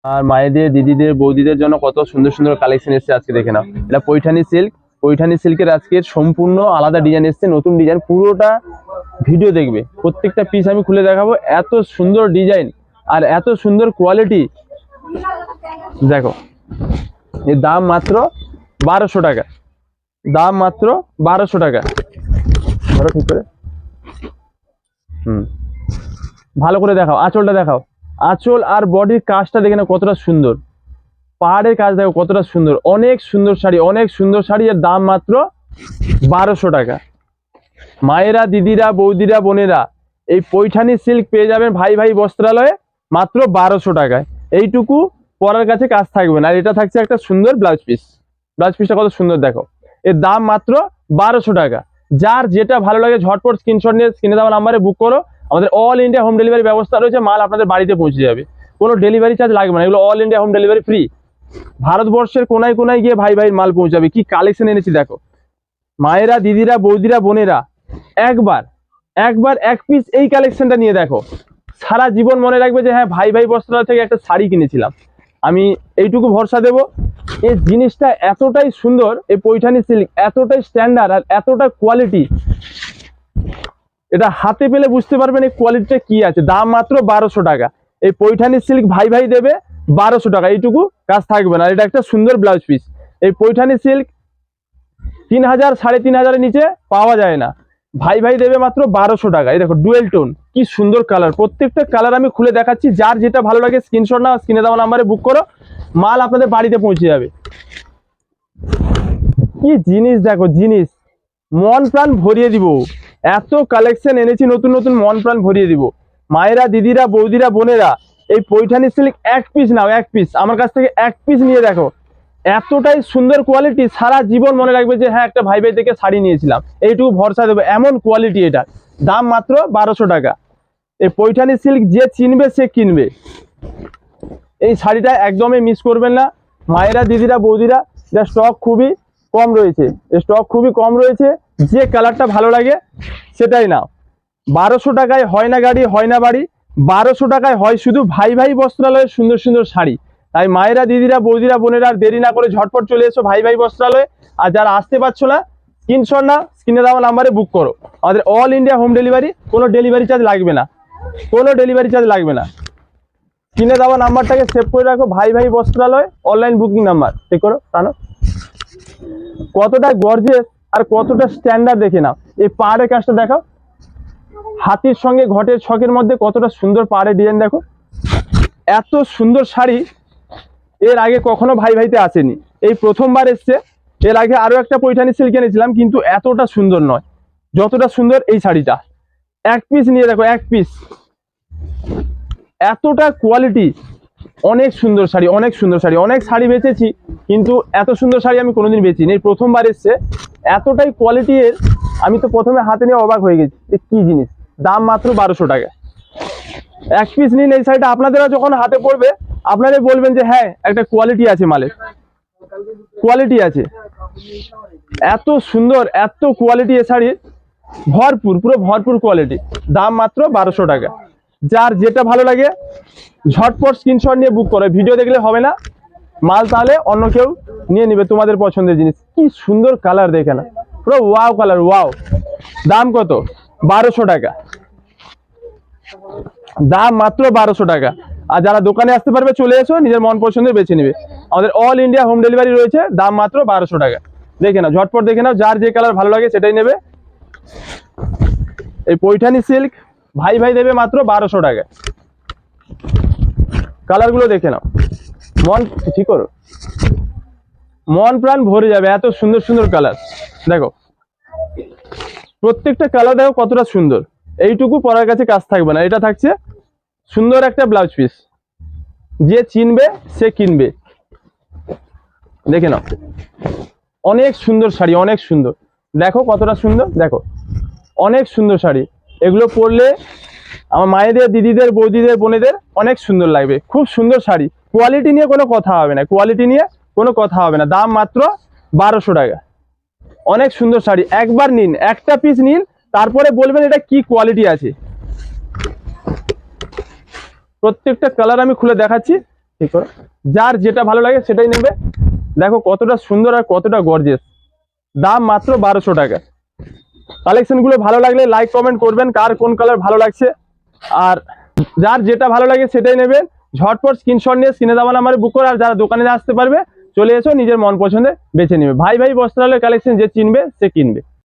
আর মায়েদের দিদিদের বৌদিদের জন্য কত সুন্দর সুন্দর কালেকশন এসেছে আজকে দেখে নাও। এটা পৈঠানি সিল্ক, পৈঠানি সিল্কের আজকে সম্পূর্ণ আলাদা ডিজাইন এসেছে, নতুন ডিজাইন। পুরোটা ভিডিও দেখবে, প্রত্যেকটা পিস আমি খুলে দেখাবো। এত সুন্দর ডিজাইন আর এত সুন্দর কোয়ালিটি। দেখো, এর দাম মাত্র 1200 টাকা, দাম মাত্র 1200 টাকা। ধরো ঠিক করে, ভালো করে দেখাও, আঁচলটা দেখাও। আঁচল আর বডির কাজটা দেখে না কতটা সুন্দর, পাহাড়ের কাজ দেখো কতটা সুন্দর। অনেক সুন্দর শাড়ি, অনেক সুন্দর শাড়ি। এর দাম মাত্র 1200 টাকা। মায়েরা, দিদিরা, বৌদিরা, বোনেরা, এই পৈঠানি সিল্ক পেয়ে যাবেন ভাই ভাই বস্ত্রালয়ে মাত্র 1200 টাকায়। এইটুকু পরার কাছে কাজ থাকবে না। আর এটা থাকছে একটা সুন্দর ব্লাউজ পিস। ব্লাউজ পিসটা কত সুন্দর দেখো। এর দাম মাত্র 1200 টাকা। যার যেটা ভালো লাগে ঝটপট স্ক্রিনশট নিয়ে স্ক্রিনে দেওয়া নাম্বারে বুক করো। আমাদের অল ইন্ডিয়া হোম ডেলিভারি ব্যবস্থা রয়েছে, মাল আপনাদের বাড়িতে পৌঁছে যাবে, কোনো ডেলিভারি চার্জ লাগবে না। এগুলো all India home delivery free. ভারতবর্ষের কোনায় কোনায় গিয়ে ভাই ভাই মাল পৌঁছাবে। কি কালেকশন এনেছি দেখো। মায়েরা, দিদিরা, বৌদিরা, বোনেরা, একবার একবার এক পিস এই কালেকশনটা নিয়ে দেখো, সারা জীবন মনে রাখবে যে হ্যাঁ ভাই ভাই বস্ত্রালয় থেকে একটা শাড়ি কিনেছিলাম। আমি এইটুকু ভরসা দেব, এই জিনিসটা এতটাই সুন্দর, এই পৈঠানি সিল্ক এতটাই স্ট্যান্ডার্ড আর এতটা কোয়ালিটি, এটা হাতে পেলে বুঝতে পারবেন এই কোয়ালিটিটা কি আছে। দাম মাত্র 1200 টাকা। এই পৈঠানি সিল্ক ভাই ভাই দেবে 1200 টাকা, এইটুকু কাজ থাকবে না। এটা একটা সুন্দর ব্লাউজ পিস। এই পৈঠানি সিল্ক 3000 3500-এর নিচে পাওয়া যায় না। ভাই ভাই দেবে মাত্র 1200 টাকা। এই দেখো ডুয়েল টোন, কি সুন্দর কালার। প্রত্যেকটা কালার আমি খুলে দেখাচ্ছি, যার যেটা ভালো লাগে স্ক্রিনশট নাও, স্ক্রিনে দেওয়া নাম্বারে বুক করো, মাল আপনাদের বাড়িতে পৌঁছে যাবে। কি জিনিস দেখো, জিনিস মন প্রাণ ভরিয়ে দিব। এত কালেকশন এনেছি নতুন নতুন, মন প্রাণ ভরিয়ে দিব। মায়েরা, দিদিরা, বৌদিরা, বোনেরা, এই পৈঠানি সিল্ক এক পিস নাও, এক পিস আমার কাছ থেকে এক পিস নিয়ে দেখো। এতটাই সুন্দর কোয়ালিটি, সারা জীবন মনে রাখবে যে হ্যাঁ একটা ভাই ভাই থেকে শাড়ি নিয়েছিলাম। এইটুকু ভরসা দেবো, এমন কোয়ালিটি এটা। দাম মাত্র 1200 টাকা। এই পৈঠানি সিল্ক যে চিনবে সে কিনবে। এই শাড়িটা একদমই মিস করবেন না। মায়েরা, দিদিরা, বৌদিরা, যা স্টক খুবই কম রয়েছে, স্টক খুবই কম রয়েছে। যে কালারটা ভালো লাগে সেটাই নাও। 1200 টাকায় হয় না গাড়ি, হয় না বাড়ি। 1200 টাকায় হয় শুধু ভাই ভাই বস্ত্রালয়ের সুন্দর সুন্দর শাড়ি। তাই মায়েরা, দিদিরা, বৌদিরা, বোনেরা, আর দেরি না করে ঝটপট চলে এসো ভাই ভাই বস্ত্রালয়ে। আর যারা আসতে পারছো না, স্ক্রিনশট না স্ক্রিনে দেওয়া নাম্বারে বুক করো। আমাদের অল ইন্ডিয়া হোম ডেলিভারি, কোনো ডেলিভারি চার্জ লাগবে না, কোনো ডেলিভারি চার্জ লাগবে না। স্ক্রিনে দেওয়া নাম্বারটাকে সেভ করে রাখো, ভাই ভাই বস্ত্রালয় অনলাইন বুকিং নাম্বার। ঠিক করো টানো। কতটা গর্জিয়াস আর কতটা স্ট্যান্ডার্ড দেখে নাও। এই পাহাড়ের কাজটা দেখো, হাতির সঙ্গে ঘটের ছকের মধ্যে কতটা সুন্দর পাহাড়ের ডিজাইন দেখো। এত সুন্দর শাড়ি এর আগে কখনো ভাই ভাইতে আসেনি, এই প্রথমবার এসছে। এর আগে আরো একটা পৈঠানি সিল্ক এনেছিলাম, কিন্তু এতটা সুন্দর নয় যতটা সুন্দর এই শাড়িটা। এক পিস নিয়ে দেখো, এক পিস, এতটা কোয়ালিটি। অনেক সুন্দর শাড়ি, অনেক সুন্দর শাড়ি। অনেক শাড়ি বেচেছি, কিন্তু এত সুন্দর শাড়ি আমি কোনোদিন বেচিনি, এই প্রথমবার এসছে। এতটাই কোয়ালিটি এর, আমি তো প্রথমে হাতে নিয়ে অবাক হয়ে গেছি যে কি জিনিস। দাম মাত্র 1200 টাকা। এক পিস নিন এই শাড়িটা, আপনাদেরও যখন হাতে পড়বে আপনারাই বলবেন যে হ্যাঁ একটা কোয়ালিটি আছে, মালের কোয়ালিটি আছে। এত সুন্দর, এত কোয়ালিটি এ শাড়ির, ভরপুর, পুরো ভরপুর কোয়ালিটি। দাম মাত্র 1200 টাকা। যার যেটা ভালো লাগে ঝটপট স্ক্রিনশট নিয়ে বুক করো। ভিডিও দেখলে হবে না, মাল তাহলে অন্য কেউ নিয়ে নেবে তোমাদের পছন্দের জিনিস। কি সুন্দর কালার দেখে না, পুরো ওয়াও কালার, ওয়াও। দাম কত? 1200 টাকা। দাম মাত্র 1200 টাকা। আর যারা দোকানে আসতে পারবে চলে এসো, নিজের মন পছন্দের বেছে নেবে। আমাদের অল ইন্ডিয়া হোম ডেলিভারি রয়েছে। দাম মাত্র 1200 টাকা। দেখে নাও, ঝটপট দেখে নাও, যার যে কালার ভালো লাগে সেটাই নেবে। এই পৈঠানি সিল্ক ভাই ভাই দেবে মাত্র 1200 টাকা। কালারগুলো দেখে নাও, মন ঠিক করো, মন প্রাণ ভরে যাবে। এত সুন্দর সুন্দর কালার দেখো, প্রত্যেকটা কালার দেখো কতটা সুন্দর। এইটুকু পরার কাছে কাজ থাকবে না। এটা থাকছে সুন্দর একটা ব্লাউজ পিস, যে চিনবে সে কিনবে। দেখে নাও, অনেক সুন্দর শাড়ি, অনেক সুন্দর। দেখো কতটা সুন্দর, দেখো অনেক সুন্দর শাড়ি। এগুলো পরলে আমার মায়েদের, দিদিদের, বৌদিদের, বোনেদের অনেক সুন্দর লাগবে। খুব সুন্দর শাড়ি, কোয়ালিটি নিয়ে কোনো কথা হবে না, কোয়ালিটি নিয়ে কোনো কথা হবে না। দাম মাত্র 1200 টাকা। অনেক সুন্দর শাড়ি, একবার নিন, একটা পিস নিন, তারপরে বলবেন এটা কি কোয়ালিটি আছে। প্রত্যেকটা কালার আমি খুলে দেখাচ্ছি, ঠিক করো, যার যেটা ভালো লাগে সেটাই নেবে। দেখো কতটা সুন্দর আর কতটা গর্জিয়াস, দাম মাত্র 1200 টাকা। কালেকশন গুলো ভালো লাগলে লাইক কমেন্ট করবেন, কার কোন কালার ভালো লাগছে, আর যার যেটা ভালো লাগে সেটাই নেবেন। ঝটপট স্ক্রিনশট নিয়ে স্ক্রিনে দেওয়া নাম্বারে বুক করে, আর যারা দোকানে আসতে পারবে চলে এসো, নিজের মন পছন্দের বেছে নেবে। ভাই ভাই বস্ত্রালয়ের কালেকশন যে চিনবে সে কিনবে।